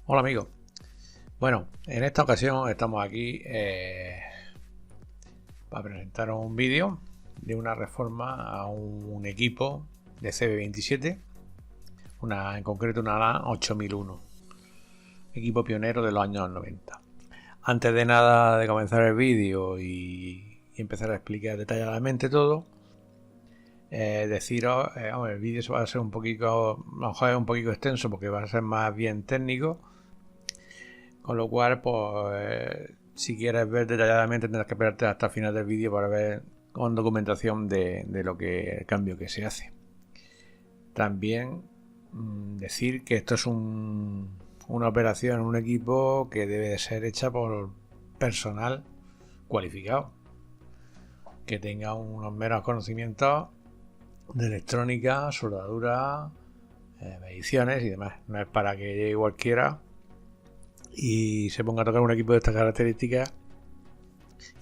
Hola amigos. Bueno, en esta ocasión estamos aquí para presentaros un vídeo de una reforma a un equipo de CB27, en concreto una LAN 8001, equipo pionero de los años 90. Antes de nada de comenzar el vídeo y empezar a explicar detalladamente todo, deciros, el vídeo va a ser un poquito, a lo mejor es un poquito extenso porque va a ser más bien técnico. Con lo cual, pues, si quieres ver detalladamente tendrás que esperarte hasta el final del vídeo para ver con documentación de lo que el cambio que se hace. También decir que esto es una operación, un equipo que debe de ser hecha por personal cualificado, que tenga unos meros conocimientos de electrónica, soldadura, mediciones y demás. No es para que llegue cualquiera y se ponga a tocar un equipo de estas características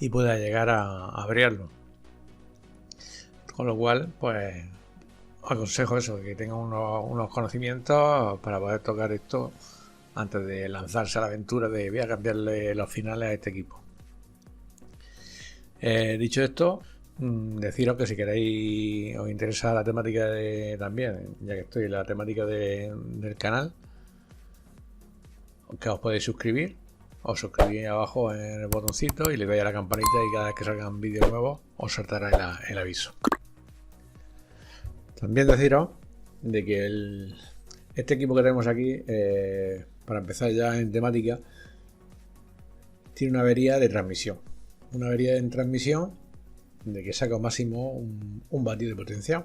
y pueda llegar a abrirlo. Con lo cual, pues aconsejo eso, que tenga unos conocimientos para poder tocar esto antes de lanzarse a la aventura de voy a cambiarle los finales a este equipo. Dicho esto, deciros que si queréis, os interesa la temática también, ya que estoy en la temática del canal, que os podéis suscribir. Os suscribís abajo en el botoncito y le dais a la campanita y cada vez que salgan vídeos nuevos os saltará el aviso. También deciros de que este equipo que tenemos aquí, para empezar ya en temática, tiene una avería de transmisión. Una avería en transmisión de que saca máximo un vatios de potencia.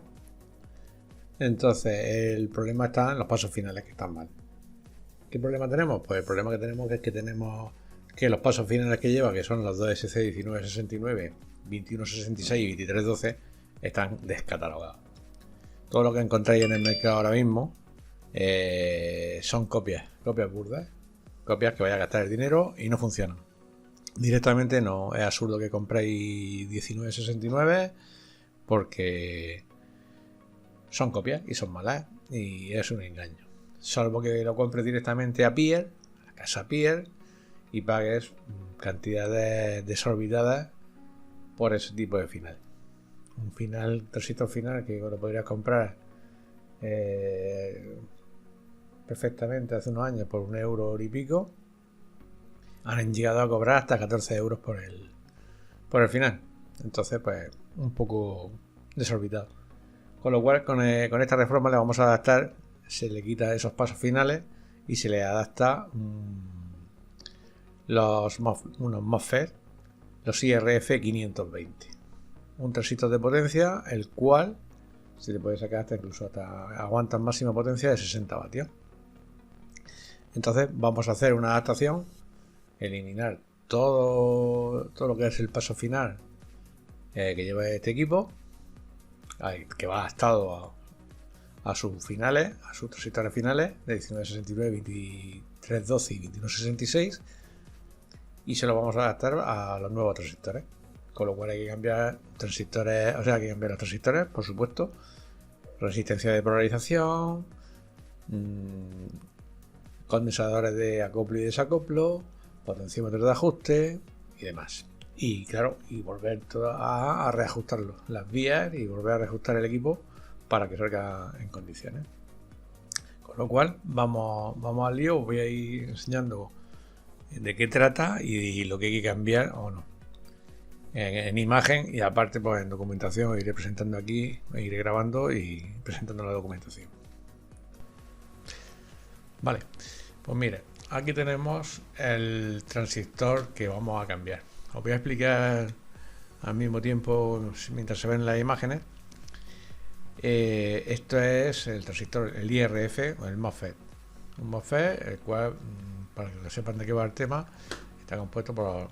Entonces el problema está en los pasos finales, que están mal. ¿Qué problema tenemos? Pues el problema que tenemos es que los pasos finales que lleva, que son los dos SC1969, 2166 y 2312, están descatalogados. Todo lo que encontráis en el mercado ahora mismo son copias burdas, copias que vais a gastar el dinero y no funcionan. Directamente no, es absurdo que compréis 1969 porque son copias y son malas y es un engaño. Salvo que lo compres directamente a Pier, a casa Pier, y pagues cantidades desorbitadas por ese tipo de final. Un transistor final que lo podrías comprar perfectamente hace unos años por €1 y pico, han llegado a cobrar hasta 14 euros por el final. Entonces, pues, un poco desorbitado. Con lo cual, con esta reforma le vamos a adaptar. Se le quita esos pasos finales y se le adapta unos MOSFET, los IRF 520. Un transistor de potencia, el cual se le puede sacar incluso aguantan máxima potencia de 60 vatios. Entonces vamos a hacer una adaptación, eliminar todo lo que es el paso final que lleva este equipo, que va adaptado a sus finales, a sus transistores finales de 1969, 2312 y 2166, y se lo vamos a adaptar a los nuevos transistores. Con lo cual hay que cambiar transistores, hay que cambiar los transistores, por supuesto, resistencia de polarización, condensadores de acoplo y desacoplo, potenciómetros de ajuste y demás. Y claro, y volver a reajustarlo, las vías, y volver a reajustar el equipo para que salga en condiciones. Con lo cual vamos al lío. Os voy a ir enseñando de qué trata y lo que hay que cambiar o no en imagen, y aparte pues en documentación iré presentando aquí, iré grabando y presentando la documentación. Vale, pues mire, aquí tenemos el transistor que vamos a cambiar. Os voy a explicar al mismo tiempo mientras se ven las imágenes. Esto es el transistor, el IRF o el MOSFET. Un MOSFET, el cual, para que sepan de qué va el tema, está compuesto por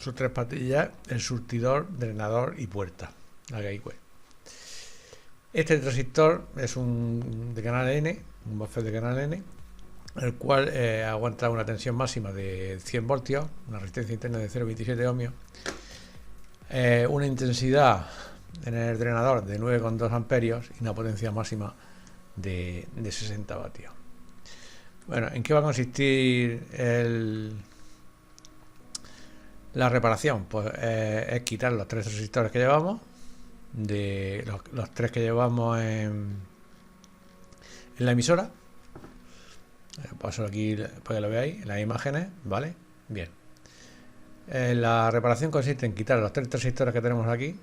sus tres patillas: el surtidor, drenador y puerta, la gateway. Este transistor es un de canal N, un MOSFET de canal N, el cual aguanta una tensión máxima de 100 voltios, una resistencia interna de 0,27 ohmios, una intensidad en el drenador de 9,2 amperios y una potencia máxima de 60 vatios. Bueno, ¿en qué va a consistir la reparación? Pues es quitar los 3 resistores que llevamos, de los 3 que llevamos en la emisora. Paso aquí para que lo veáis en las imágenes, ¿vale? Bien. La reparación consiste en quitar los 3 transistores que tenemos aquí,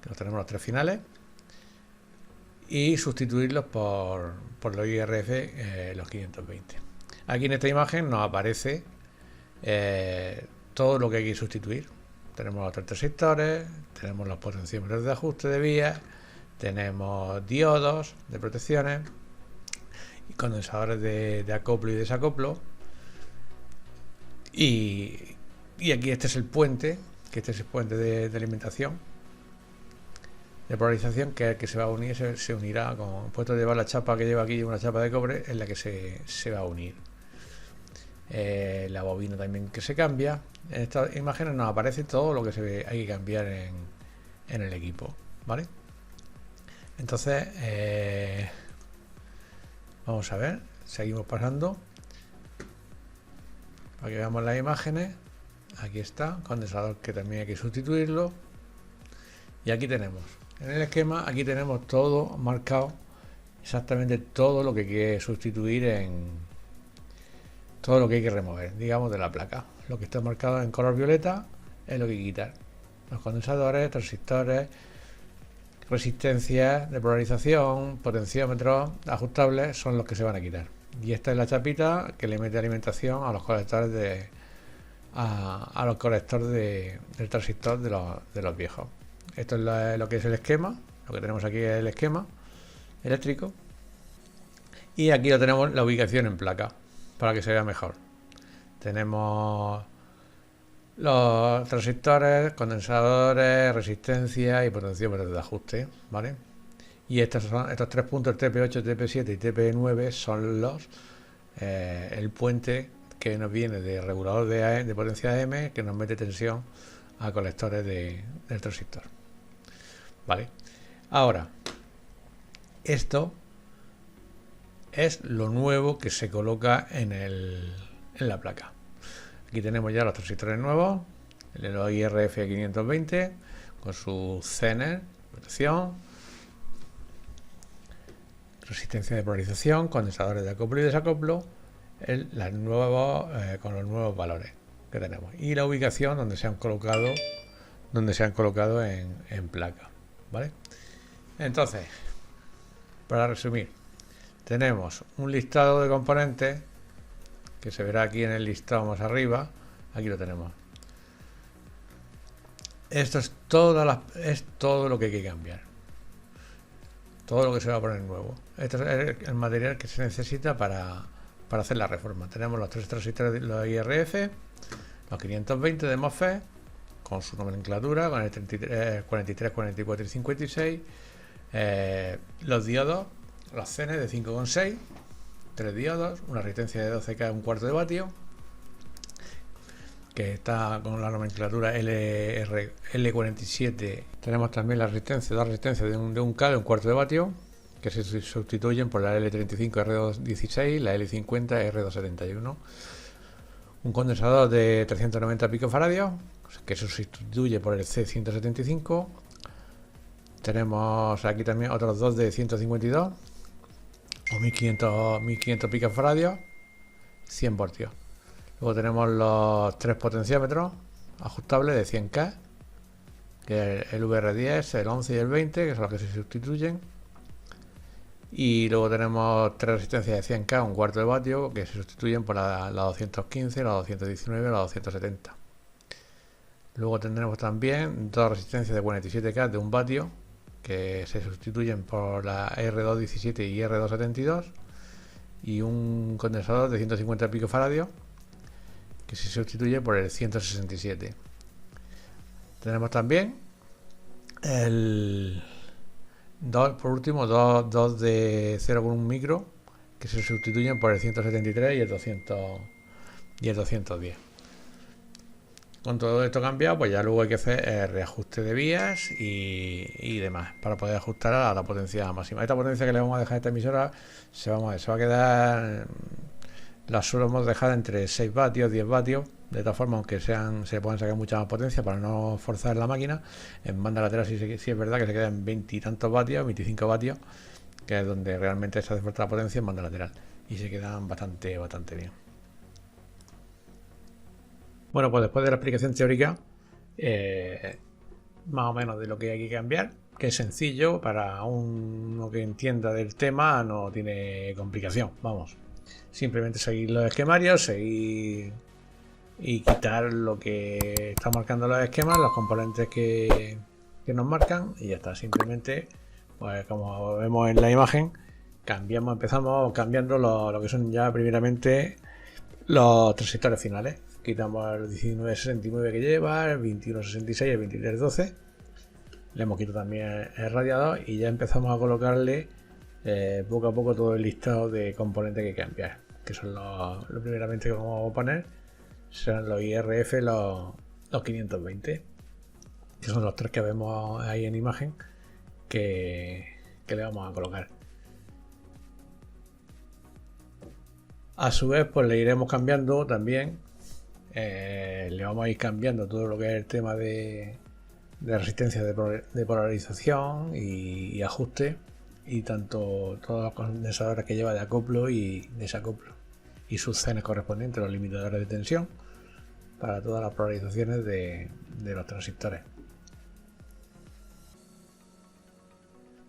que los tenemos los 3 finales, y sustituirlos por los IRF, los 520. Aquí en esta imagen nos aparece todo lo que hay que sustituir. Tenemos los 3 transistores, tenemos los potenciómetros de ajuste de vías, tenemos diodos de protecciones y condensadores de acoplo y desacoplo. Y aquí este es el puente, que este es el puente de alimentación, de polarización, que es el que se va a unir, se unirá con, puesto de llevar la chapa que lleva aquí, una chapa de cobre, en la que se va a unir. La bobina también que se cambia. En estas imágenes nos aparece todo lo que hay que cambiar en el equipo, ¿vale? Entonces vamos a ver, seguimos pasando para que veamos las imágenes. Aquí está, condensador que también hay que sustituirlo, y aquí tenemos en el esquema, aquí tenemos todo marcado, exactamente todo lo que hay que sustituir, todo lo que hay que remover, digamos, de la placa. Lo que está marcado en color violeta es lo que hay que quitar: los condensadores, transistores, resistencias de polarización, potenciómetros ajustables son los que se van a quitar. Y esta es la chapita que le mete alimentación a los colectores a los colectores del transistor de los viejos. Esto es lo que es el esquema. Lo que tenemos aquí es el esquema eléctrico, y aquí lo tenemos, la ubicación en placa, para que se vea mejor. Tenemos los transistores, condensadores, resistencia y potenciómetros de ajuste, ¿vale? Y estos 3 puntos, TP8, TP7 y TP9, son el puente que nos viene de regulador de potencia M, que nos mete tensión a colectores del transistor, ¿vale? Ahora, esto es lo nuevo que se coloca en la placa. Aquí tenemos ya los transistores nuevos, los IRF 520 con su Zener, protección, resistencia de polarización, condensadores de acoplo y desacoplo, con los nuevos valores que tenemos, y la ubicación donde se han colocado en placa, ¿vale? Entonces, para resumir, tenemos un listado de componentes que se verá aquí en el listado más arriba. Aquí lo tenemos. Esto es todo lo que hay que cambiar, todo lo que se va a poner nuevo. Este es el material que se necesita para hacer la reforma. Tenemos los 3 transistores, los IRF, los 520 de MOSFET con su nomenclatura, con el 33, 43, 44 y 56, los diodos, los Zener de 5,6, 3 diodos, una resistencia de 12K, un cuarto de vatio, que está con la nomenclatura L47. Tenemos también la resistencia, dos resistencias de 1K, de un cuarto de vatio, que se sustituyen por la L35 R216, la L50 R271. Un condensador de 390 picofaradios, que se sustituye por el C175. Tenemos aquí también otros dos de 152 o 1500 picofaradios, 100 voltios. Luego tenemos los 3 potenciómetros ajustables de 100K, que es el VR10, el 11 y el 20, que son los que se sustituyen. Y luego tenemos 3 resistencias de 100K, un cuarto de vatio, que se sustituyen por la 215, la 219 y la 270. Luego tendremos también 2 resistencias de 47K de 1 vatio, que se sustituyen por la R217 y R272, y un condensador de 150 picofaradios, que se sustituye por el 167. Tenemos también por último, dos de 0,1 micro, que se sustituyen por el 173 y el 210. Con todo esto cambiado, pues ya luego hay que hacer reajuste de vías y demás para poder ajustar a la potencia máxima. Esta potencia que le vamos a dejar a esta emisora se va a quedar, la solemos dejar entre 6 vatios, 10 vatios, de todas formas, aunque se pueden sacar mucha más potencia para no forzar la máquina. En banda lateral sí es verdad que se queda en 20 y tantos vatios, 25 vatios, que es donde realmente se hace falta la potencia en banda lateral, y se quedan bastante bien. Bueno, pues después de la explicación teórica, más o menos de lo que hay que cambiar, que es sencillo, para uno que entienda del tema no tiene complicación, vamos. Simplemente seguir los esquemarios, seguir y quitar lo que está marcando los esquemas, los componentes que nos marcan, y ya está. Simplemente, pues como vemos en la imagen, empezamos cambiando lo que son ya primeramente los transistores finales. Quitamos el 1969 que lleva, el 2166, el 2312. Le hemos quitado también el radiador y ya empezamos a colocarle poco a poco todo el listado de componentes que hay que cambiar. Que son lo primeramente que vamos a poner. Serán los IRF, los 520. Que son los tres que vemos ahí en imagen que le vamos a colocar. A su vez, pues le iremos cambiando también. Le vamos a ir cambiando todo lo que es el tema de resistencia de polarización y ajuste, y tanto todos los condensadores que lleva de acoplo y desacoplo, y sus cenes correspondientes, los limitadores de tensión para todas las polarizaciones de los transistores.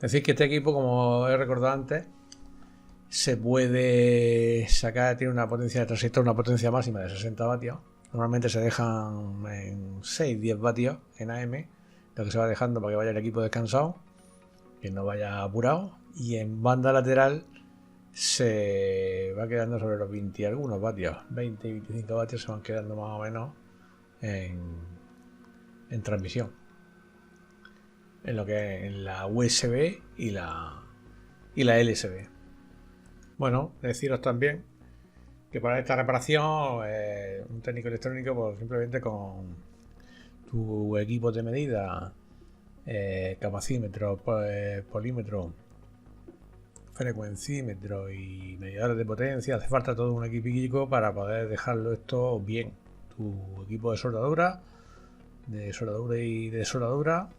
Decir que este equipo, como he recordado antes, se puede sacar, tiene una potencia de transistor, una potencia máxima de 60 vatios. Normalmente se dejan en 6-10 vatios en AM, lo que se va dejando para que vaya el equipo descansado, que no vaya apurado, y en banda lateral se va quedando sobre los 20 y algunos vatios, 20 y 25 vatios se van quedando más o menos en transmisión, en lo que es en la USB y la LSB. Bueno, deciros también que para esta reparación un técnico electrónico, pues simplemente con tu equipo de medida, capacímetro, polímetro, frecuencímetro y medidores de potencia, hace falta todo un equipico para poder dejarlo esto bien. Tu equipo de soldadura y de soldadura.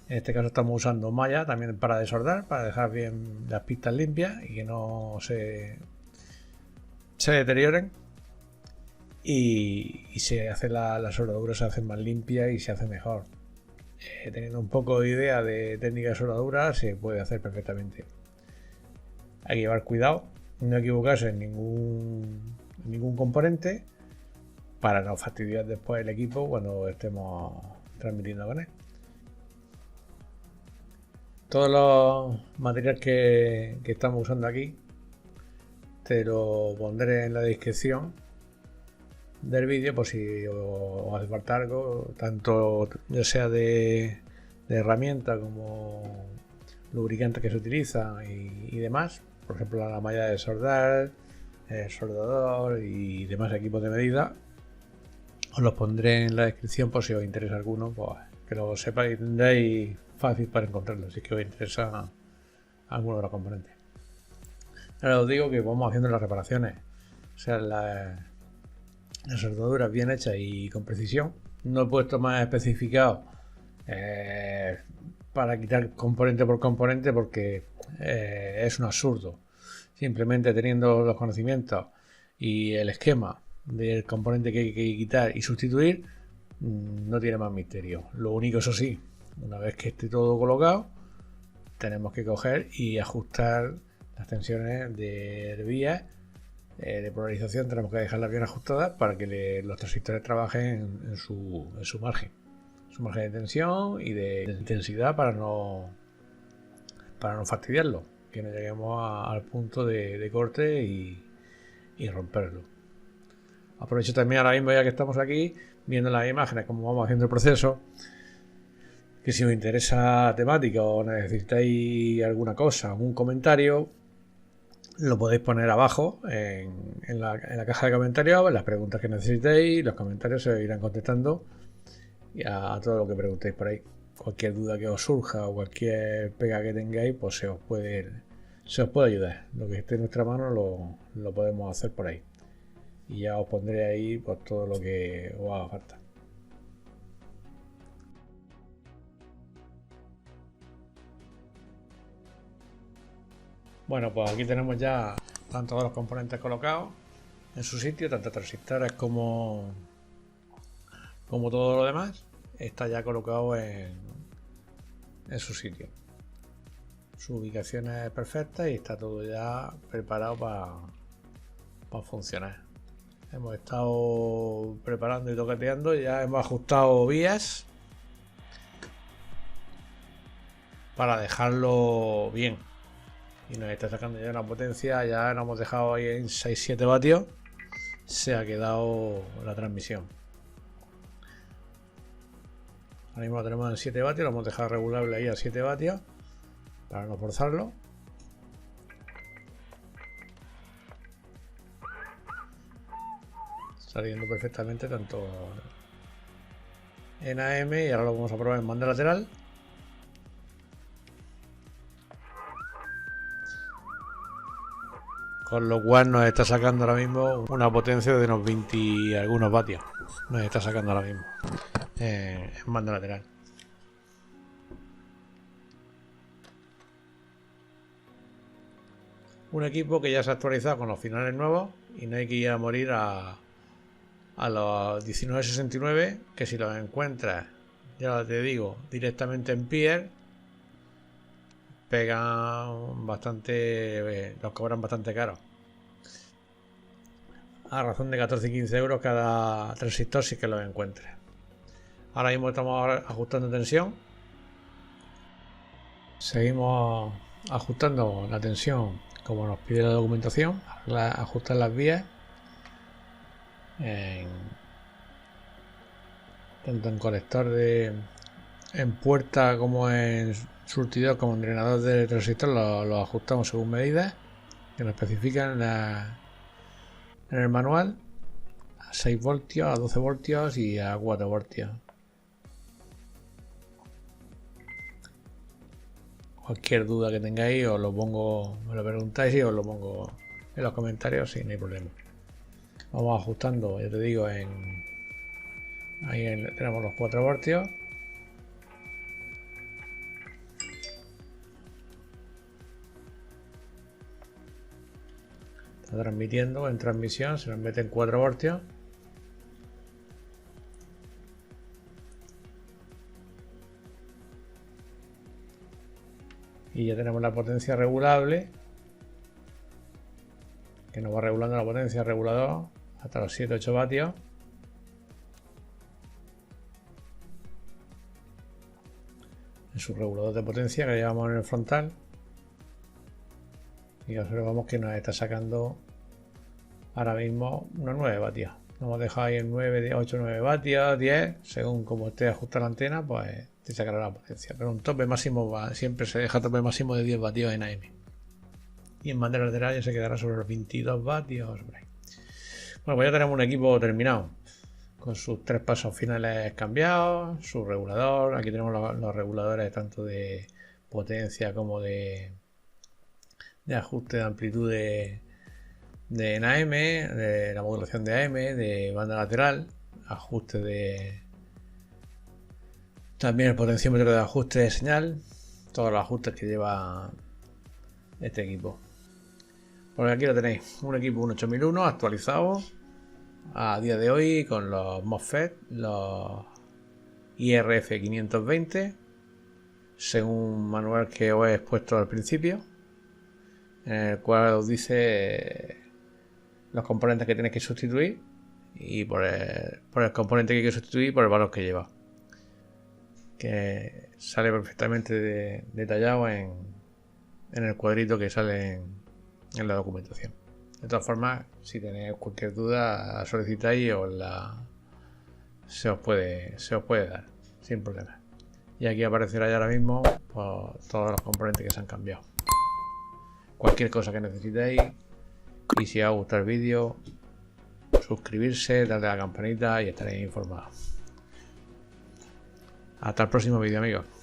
En este caso estamos usando malla también para desordar, para dejar bien las pistas limpias y que no se deterioren, y se hace la soldadura, se hace más limpia y se hace mejor. Teniendo un poco de idea de técnica de soldadura se puede hacer perfectamente. Hay que llevar cuidado, no equivocarse en ningún componente para no fastidiar después el equipo cuando estemos transmitiendo con él. Todos los materiales que estamos usando aquí te lo pondré en la descripción del vídeo por si os hace falta algo, tanto ya sea de herramienta como lubricantes que se utilizan y demás. Por ejemplo, la malla de soldar, el soldador y demás equipos de medida. Os los pondré en la descripción por si os interesa alguno, pues que lo sepáis y tendréis fácil para encontrarlo si es que os interesa alguno de los componentes. Ahora os digo que vamos haciendo las reparaciones, o sea, las soldaduras bien hechas y con precisión. No he puesto más especificado para quitar componente por componente porque es un absurdo. Simplemente teniendo los conocimientos y el esquema del componente que hay que quitar y sustituir, no tiene más misterio. Lo único, eso sí, una vez que esté todo colocado, tenemos que coger y ajustar las tensiones de vías de polarización. Tenemos que dejarlas bien ajustadas para que los transistores trabajen en su margen de tensión y de intensidad para no fastidiarlo, que no lleguemos al punto de corte y romperlo. Aprovecho también ahora mismo, ya que estamos aquí viendo las imágenes, cómo vamos haciendo el proceso, que si os interesa la temática o necesitáis alguna cosa, algún comentario, lo podéis poner abajo en la caja de comentarios, las preguntas que necesitéis, los comentarios se irán contestando y a todo lo que preguntéis por ahí. Cualquier duda que os surja o cualquier pega que tengáis, pues se os puede ayudar. Lo que esté en nuestra mano lo podemos hacer por ahí. Y ya os pondré ahí pues todo lo que os haga falta. Bueno, pues aquí tenemos ya están todos los componentes colocados en su sitio, tanto transistores como todo lo demás está ya colocado en su sitio. Su ubicación es perfecta y está todo ya preparado para funcionar. Hemos estado preparando y toqueteando, ya hemos ajustado vías para dejarlo bien. Y nos está sacando ya una potencia, ya nos hemos dejado ahí en 6-7 vatios. Se ha quedado la transmisión. Ahora mismo lo tenemos en 7 vatios, lo hemos dejado regulable ahí a 7 vatios para no forzarlo. Saliendo perfectamente tanto en AM y ahora lo vamos a probar en banda lateral. Con lo cual nos está sacando ahora mismo una potencia de unos 20 y algunos vatios. Nos está sacando ahora mismo en banda lateral. Un equipo que ya se ha actualizado con los finales nuevos y no hay que ir a morir a los 1969, que si los encuentras, ya te digo, directamente en Pier, pegan bastante, los cobran bastante caro. A razón de 14 y 15 euros cada transistor si que los encuentres. Ahora mismo estamos ajustando tensión. Seguimos ajustando la tensión como nos pide la documentación. Ajustar las vías. Tanto en colector en puerta como en surtidor como en drenador de transistor lo ajustamos según medidas que nos especifican en el manual, a 6 voltios, a 12 voltios y a 4 voltios. Cualquier duda que tengáis os lo pongo, me lo preguntáis y os lo pongo en los comentarios sin hay problema. Vamos ajustando, ya te digo, ahí tenemos los 4 voltios. Está transmitiendo en transmisión, se nos mete en 4 voltios. Y ya tenemos la potencia regulable, que nos va regulando la potencia regulador hasta los 7-8 vatios. En su regulador de potencia que llevamos en el frontal. Y observamos que nos está sacando ahora mismo unos 9 vatios. Nos hemos dejado ahí en 9, 8, 9 vatios, 10, según como esté ajustada la antena, pues te sacará la potencia. Pero un tope máximo siempre se deja tope máximo de 10 vatios en AM. Y en banda lateral ya se quedará sobre los 22 vatios. Bueno, pues ya tenemos un equipo terminado. Con sus 3 pasos finales cambiados, su regulador. Aquí tenemos los reguladores tanto de potencia como de ajuste de amplitud en AM, de la modulación de AM, de banda lateral, ajuste de también el potenciómetro de ajuste de señal, todos los ajustes que lleva este equipo. Pues aquí lo tenéis, un equipo 18001 actualizado a día de hoy con los MOSFET, los IRF 520, según manual que os he expuesto al principio, en el cual os dice los componentes que tenéis que sustituir y por el componente que hay que sustituir por el valor que lleva, que sale perfectamente detallado en el cuadrito que sale en la documentación. De todas formas, si tenéis cualquier duda, solicitáis y se os puede dar sin problema. Y aquí aparecerá ya ahora mismo pues, todos los componentes que se han cambiado. cualquier cosa que necesitéis. Y si os gusta el vídeo, suscribirse, darle a la campanita y estaréis informados. Hasta el próximo vídeo, amigos.